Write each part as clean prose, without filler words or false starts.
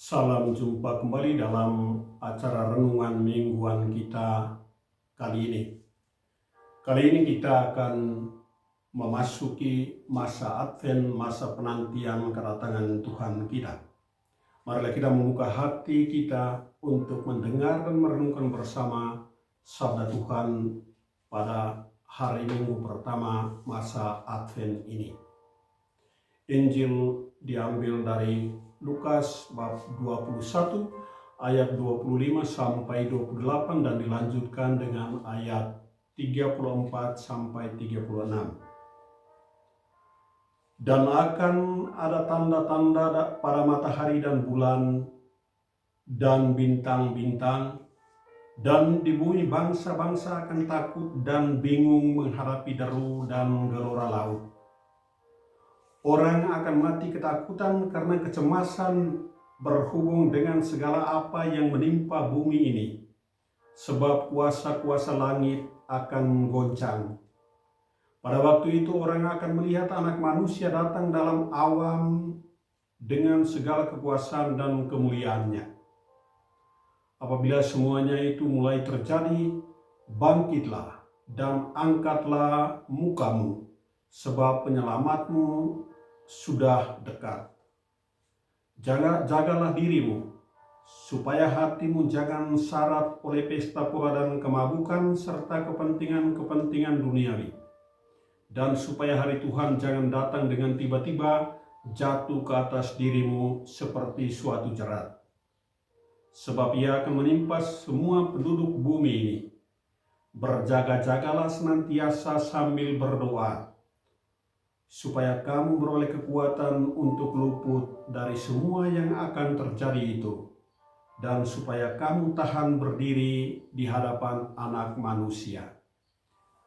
Salam jumpa kembali dalam acara renungan mingguan kita kali ini. Kali ini kita akan memasuki masa Advent, masa penantian kedatangan Tuhan kita. Marilah kita membuka hati kita untuk mendengar dan merenungkan bersama sabda Tuhan pada hari Minggu pertama masa Advent ini. Injil diambil dari Lukas bab 21 ayat 25 sampai 28 dan dilanjutkan dengan ayat 34 sampai 36. Dan akan ada tanda-tanda pada matahari dan bulan dan bintang-bintang, dan di bumi bangsa-bangsa akan takut dan bingung menghadapi deru dan gelora laut. Orang akan mati ketakutan karena kecemasan berhubung dengan segala apa yang menimpa bumi ini, sebab kuasa-kuasa langit akan goncang. Pada waktu itu orang akan melihat Anak Manusia datang dalam awan dengan segala kekuasaan dan kemuliaannya. Apabila semuanya itu mulai terjadi, bangkitlah dan angkatlah mukamu, sebab penyelamatmu sudah dekat. Jagalah dirimu, supaya hatimu jangan syarat oleh pesta pora dan kemabukan serta kepentingan-kepentingan duniawi. Dan supaya hari Tuhan jangan datang dengan tiba-tiba jatuh ke atas dirimu seperti suatu jerat. Sebab ia akan menimpa semua penduduk bumi ini. Berjaga-jagalah senantiasa sambil berdoa, supaya kamu beroleh kekuatan untuk luput dari semua yang akan terjadi itu, dan supaya kamu tahan berdiri di hadapan Anak Manusia.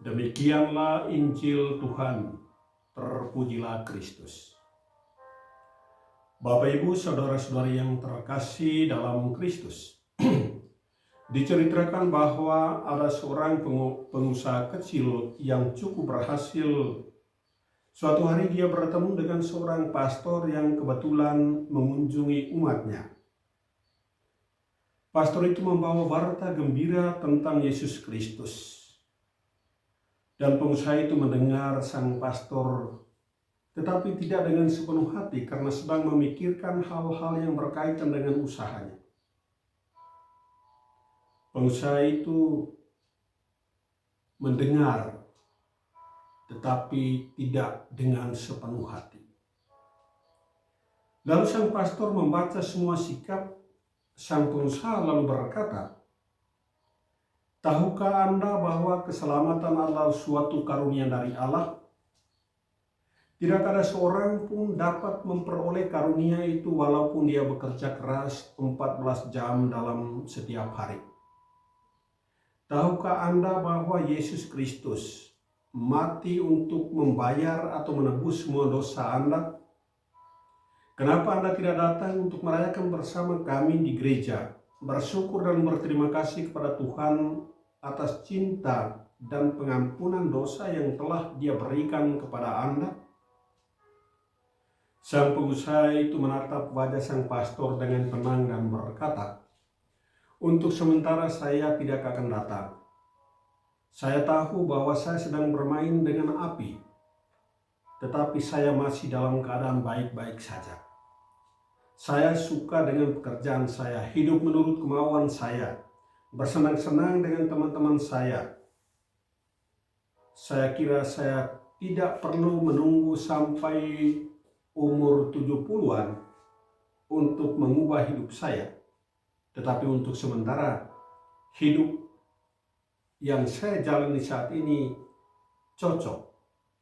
Demikianlah Injil Tuhan, terpujilah Kristus. Bapak Ibu saudara-saudari yang terkasih dalam Kristus, diceritakan bahwa ada seorang pengusaha kecil yang cukup berhasil. Suatu hari dia bertemu dengan seorang pastor yang kebetulan mengunjungi umatnya. Pastor itu membawa berita gembira tentang Yesus Kristus. Dan pengusaha itu mendengar sang pastor, tetapi tidak dengan sepenuh hati karena sedang memikirkan hal-hal yang berkaitan dengan usahanya. Pengusaha itu mendengar, tetapi tidak dengan sepenuh hati. Lalu sang pastor membaca semua sikap sang pengusaha lalu berkata, "Tahukah Anda bahwa keselamatan adalah suatu karunia dari Allah? Tidak ada seorang pun dapat memperoleh karunia itu walaupun dia bekerja keras 14 jam dalam setiap hari. Tahukah Anda bahwa Yesus Kristus mati untuk membayar atau menebus semua dosa Anda? Kenapa Anda tidak datang untuk merayakan bersama kami di gereja, bersyukur dan berterima kasih kepada Tuhan atas cinta dan pengampunan dosa yang telah Dia berikan kepada Anda?" Sang pengusaha itu menatap wajah sang pastor dengan tenang dan berkata, "Untuk sementara saya tidak akan datang. Saya tahu bahwa saya sedang bermain dengan api, tetapi saya masih dalam keadaan baik-baik saja. Saya suka dengan pekerjaan saya, hidup menurut kemauan saya, bersenang-senang dengan teman-teman saya. Saya kira saya tidak perlu menunggu sampai umur 70-an untuk mengubah hidup saya. Tetapi untuk sementara, hidup yang saya jalani saat ini cocok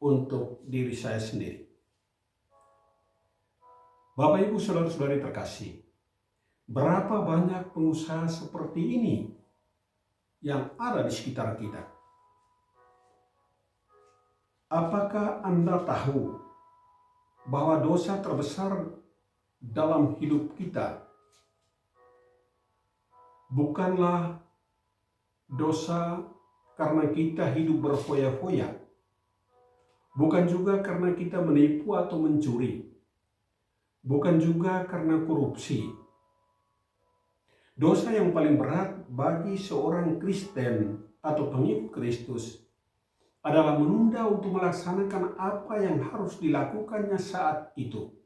untuk diri saya sendiri." Bapak Ibu saudara-saudari terkasih, berapa banyak pengusaha seperti ini yang ada di sekitar kita? Apakah Anda tahu bahwa dosa terbesar dalam hidup kita bukanlah dosa karena kita hidup berfoya-foya, bukan juga karena kita menipu atau mencuri, bukan juga karena korupsi, Dosa yang paling berat bagi seorang Kristen atau pengikut Kristus adalah menunda untuk melaksanakan apa yang harus dilakukannya saat itu,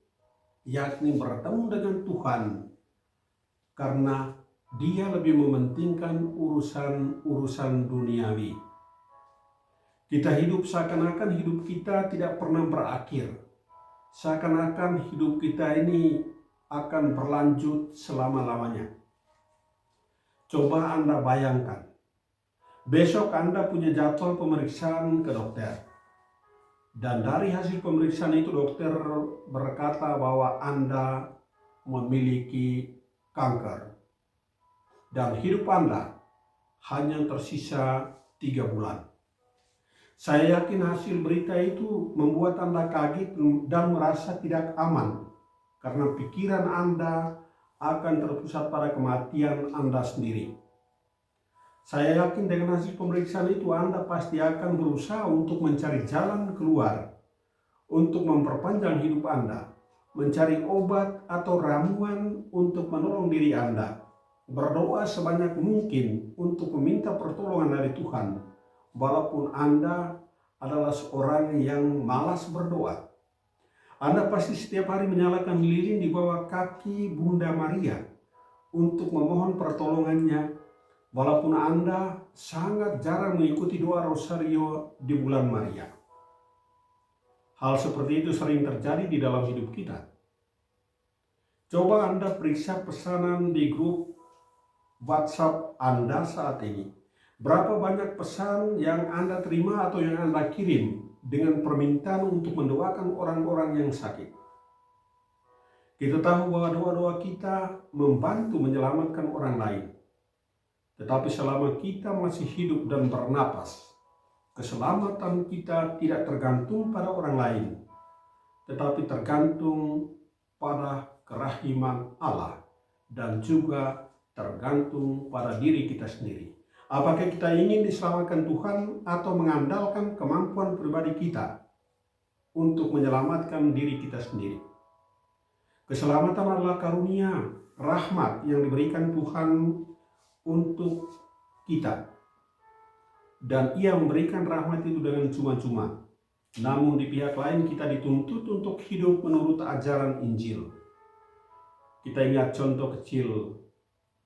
yakni bertemu dengan Tuhan, karena dia lebih mementingkan urusan-urusan duniawi. Kita hidup seakan-akan hidup kita tidak pernah berakhir, seakan-akan hidup kita ini akan berlanjut selama-lamanya. Coba Anda bayangkan, besok Anda punya jadwal pemeriksaan ke dokter. Dan dari hasil pemeriksaan itu dokter berkata bahwa Anda memiliki kanker. Dan hidup Anda hanya tersisa 3 bulan. Saya yakin hasil berita itu membuat Anda kaget dan merasa tidak aman. Karena pikiran Anda akan terpusat pada kematian Anda sendiri. Saya yakin dengan hasil pemeriksaan itu Anda pasti akan berusaha untuk mencari jalan keluar, untuk memperpanjang hidup Anda, mencari obat atau ramuan untuk menolong diri Anda, berdoa sebanyak mungkin untuk meminta pertolongan dari Tuhan, walaupun Anda adalah seorang yang malas berdoa. Anda pasti setiap hari menyalakan lilin di bawah kaki Bunda Maria untuk memohon pertolongannya, walaupun Anda sangat jarang mengikuti doa rosario di bulan Maria. Hal seperti itu sering terjadi di dalam hidup kita. Coba Anda periksa pesanan di grup WhatsApp Anda saat ini. Berapa banyak pesan yang Anda terima atau yang Anda kirim dengan permintaan untuk mendoakan orang-orang yang sakit. Kita tahu bahwa doa-doa kita membantu menyelamatkan orang lain. Tetapi selama kita masih hidup dan bernapas, keselamatan kita tidak tergantung pada orang lain, tetapi tergantung pada kerahiman Allah dan juga tergantung pada diri kita sendiri. Apakah kita ingin diselamatkan Tuhan atau mengandalkan kemampuan pribadi kita untuk menyelamatkan diri kita sendiri? Keselamatan adalah karunia, rahmat yang diberikan Tuhan untuk kita. Dan Ia memberikan rahmat itu dengan cuma-cuma. Namun di pihak lain kita dituntut untuk hidup menurut ajaran Injil. Kita ingat contoh kecil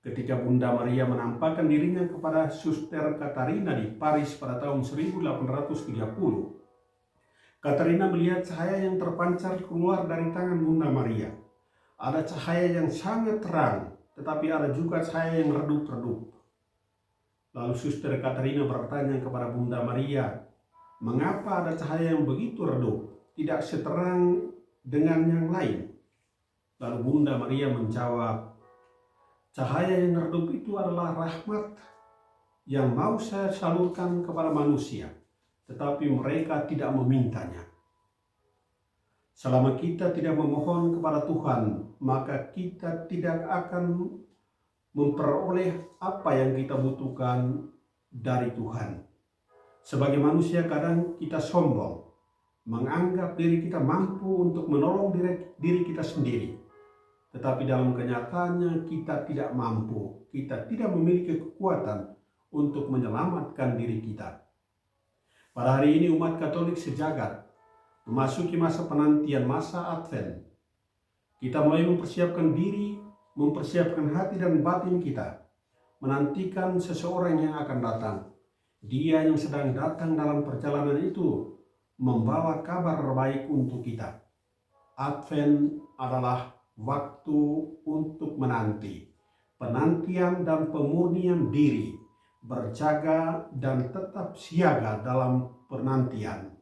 ketika Bunda Maria menampakkan dirinya kepada Suster Katarina di Paris pada tahun 1830. Katarina melihat cahaya yang terpancar keluar dari tangan Bunda Maria. Ada cahaya yang sangat terang, tetapi ada juga cahaya yang redup-redup. Lalu Suster Katarina bertanya kepada Bunda Maria, mengapa ada cahaya yang begitu redup, tidak seterang dengan yang lain? Lalu Bunda Maria menjawab, cahaya yang redup itu adalah rahmat yang mau saya salurkan kepada manusia, tetapi mereka tidak memintanya. Selama kita tidak memohon kepada Tuhan, maka kita tidak akan memperoleh apa yang kita butuhkan dari Tuhan. Sebagai manusia kadang kita sombong, menganggap diri kita mampu untuk menolong diri kita sendiri. Tetapi dalam kenyataannya kita tidak mampu, kita tidak memiliki kekuatan untuk menyelamatkan diri kita. Pada hari ini umat Katolik sejagat memasuki masa penantian, masa Advent. Kita mulai mempersiapkan diri, mempersiapkan hati dan batin kita, menantikan seseorang yang akan datang. Dia yang sedang datang dalam perjalanan itu membawa kabar baik untuk kita. Advent adalah waktu untuk menanti, penantian dan pemurnian diri, berjaga dan tetap siaga dalam penantian.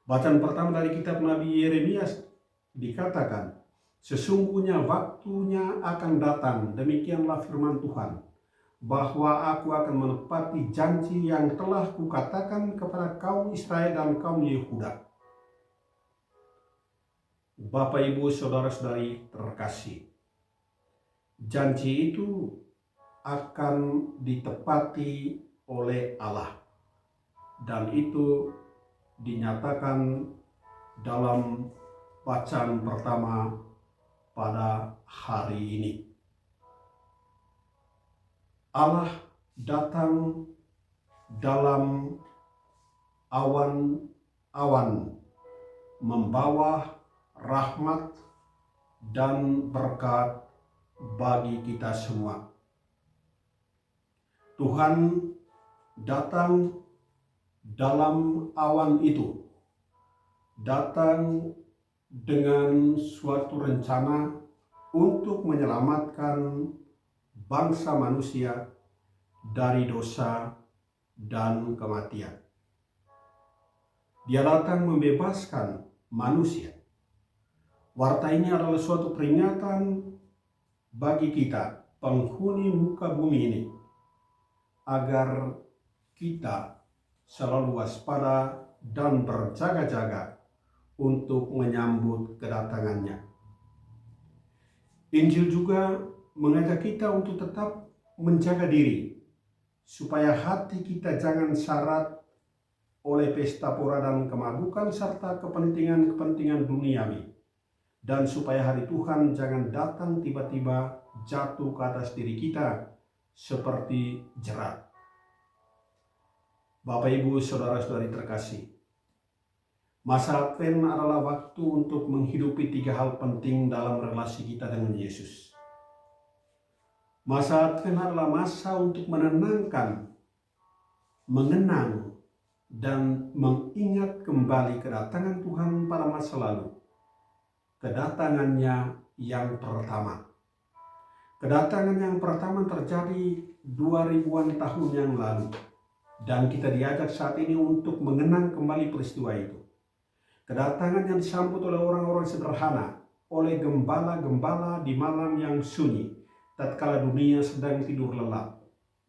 Bacaan pertama dari kitab Nabi Yeremia dikatakan, sesungguhnya waktunya akan datang, demikianlah firman Tuhan, bahwa aku akan menepati janji yang telah kukatakan kepada kaum Israel dan kaum Yehuda. Bapak, Ibu, Saudara-saudari terkasih, janji itu akan ditepati oleh Allah, dan itu dinyatakan dalam bacaan pertama pada hari ini. Allah datang dalam awan-awan, membawa rahmat dan berkat bagi kita semua. Tuhan datang dalam awan itu, datang dengan suatu rencana untuk menyelamatkan bangsa manusia dari dosa dan kematian. Dia datang membebaskan manusia. Warta ini adalah suatu peringatan bagi kita, penghuni muka bumi ini, agar kita selalu waspada dan berjaga-jaga untuk menyambut kedatangannya. Injil juga mengajak kita untuk tetap menjaga diri, supaya hati kita jangan syarat oleh pesta pora dan kemabukan serta kepentingan-kepentingan duniawi, dan supaya hari Tuhan jangan datang tiba-tiba jatuh ke atas diri kita seperti jerat. Bapak, Ibu, saudara-saudari terkasih, masa Advent adalah waktu untuk menghidupi 3 hal penting dalam relasi kita dengan Yesus. Masa Advent adalah masa untuk menenangkan, mengenang, dan mengingat kembali kedatangan Tuhan pada masa lalu. Kedatangannya yang pertama. Kedatangan yang pertama terjadi 2000-an tahun yang lalu. Dan kita diajak saat ini untuk mengenang kembali peristiwa itu. Kedatangan yang disambut oleh orang-orang sederhana, oleh gembala-gembala di malam yang sunyi, tatkala dunia sedang tidur lelap.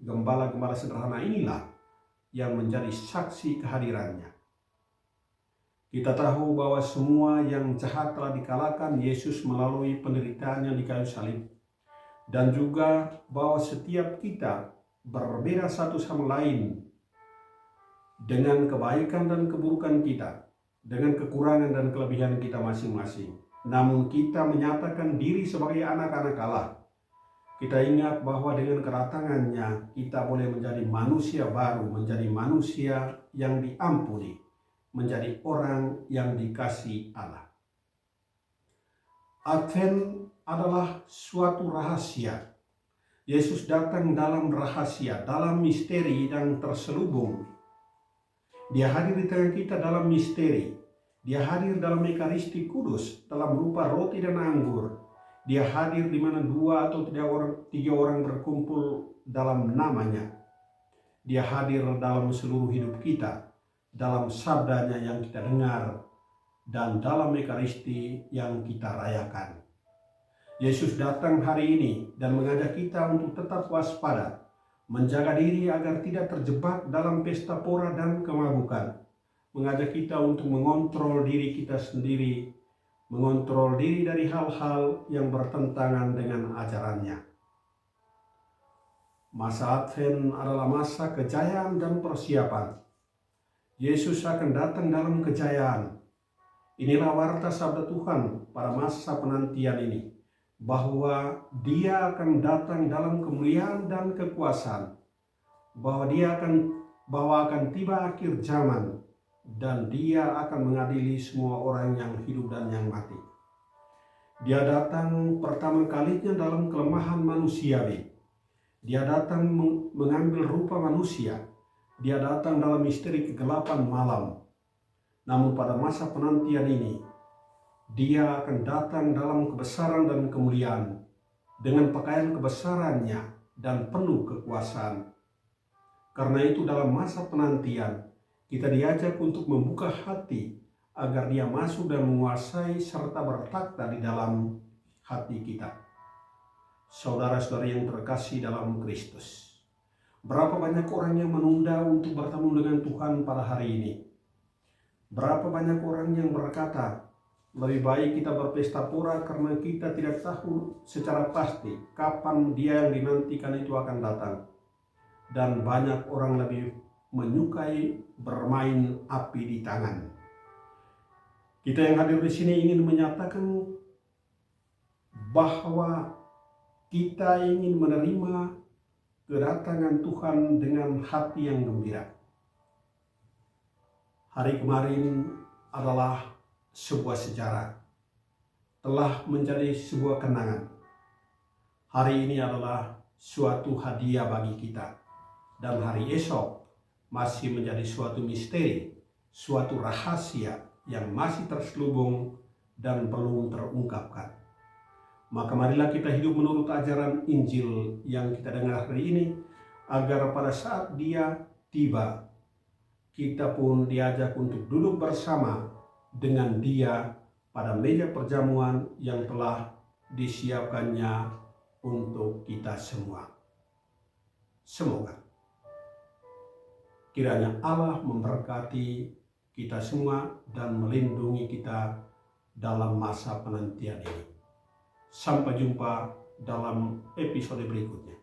Gembala-gembala sederhana inilah yang menjadi saksi kehadirannya. Kita tahu bahwa semua yang jahat telah dikalahkan Yesus melalui penderitaannya di kayu salib. Dan juga bahwa setiap kita berbeda satu sama lain dengan kebaikan dan keburukan kita, dengan kekurangan dan kelebihan kita masing-masing. Namun kita menyatakan diri sebagai anak-anak Allah. Kita ingat bahwa dengan kedatangannya kita boleh menjadi manusia baru, menjadi manusia yang diampuni, menjadi orang yang dikasihi Allah. Advent adalah suatu rahasia. Yesus datang dalam rahasia, dalam misteri yang terselubung. Dia hadir di tengah kita dalam misteri. Dia hadir dalam Ekaristi Kudus dalam rupa roti dan anggur. Dia hadir di mana 2 atau 3 orang berkumpul dalam namanya. Dia hadir dalam seluruh hidup kita, dalam sabdanya yang kita dengar, dan dalam Ekaristi yang kita rayakan. Yesus datang hari ini dan mengajak kita untuk tetap waspada, menjaga diri agar tidak terjebak dalam pesta pora dan kemabukan. Mengajak kita untuk mengontrol diri kita sendiri, mengontrol diri dari hal-hal yang bertentangan dengan ajarannya. Masa Advent adalah masa kejayaan dan persiapan. Yesus akan datang dalam kejayaan. Inilah warta sabda Tuhan pada masa penantian ini, bahwa Dia akan datang dalam kemuliaan dan kekuasaan, bahwa akan tiba akhir zaman, dan Dia akan mengadili semua orang yang hidup dan yang mati. Dia datang pertama kalinya dalam kelemahan manusiawi. Dia datang mengambil rupa manusia. Dia datang dalam misteri kegelapan malam. Namun pada masa penantian ini, Dia akan datang dalam kebesaran dan kemuliaan, dengan pakaian kebesarannya dan penuh kekuasaan. Karena itu dalam masa penantian, kita diajak untuk membuka hati agar Dia masuk dan menguasai serta bertakhta di dalam hati kita. Saudara-saudari yang terkasih dalam Kristus, berapa banyak orang yang menunda untuk bertemu dengan Tuhan pada hari ini? Berapa banyak orang yang berkata, lebih baik kita berpesta pora karena kita tidak tahu secara pasti kapan Dia yang dinantikan itu akan datang. Dan banyak orang lebih menyukai bermain api di tangan. Kita yang hadir di sini ingin menyatakan bahwa kita ingin menerima kedatangan Tuhan dengan hati yang gembira. Hari kemarin adalah sebuah sejarah, telah menjadi sebuah kenangan. Hari ini adalah suatu hadiah bagi kita, dan hari esok masih menjadi suatu misteri, suatu rahasia yang masih terselubung dan belum terungkapkan. Maka marilah kita hidup menurut ajaran Injil yang kita dengar hari ini, agar pada saat Dia tiba, kita pun diajak untuk duduk bersama dengan Dia pada meja perjamuan yang telah disiapkannya untuk kita semua. Semoga kiranya Allah memberkati kita semua dan melindungi kita dalam masa penantian ini. Sampai jumpa dalam episode berikutnya.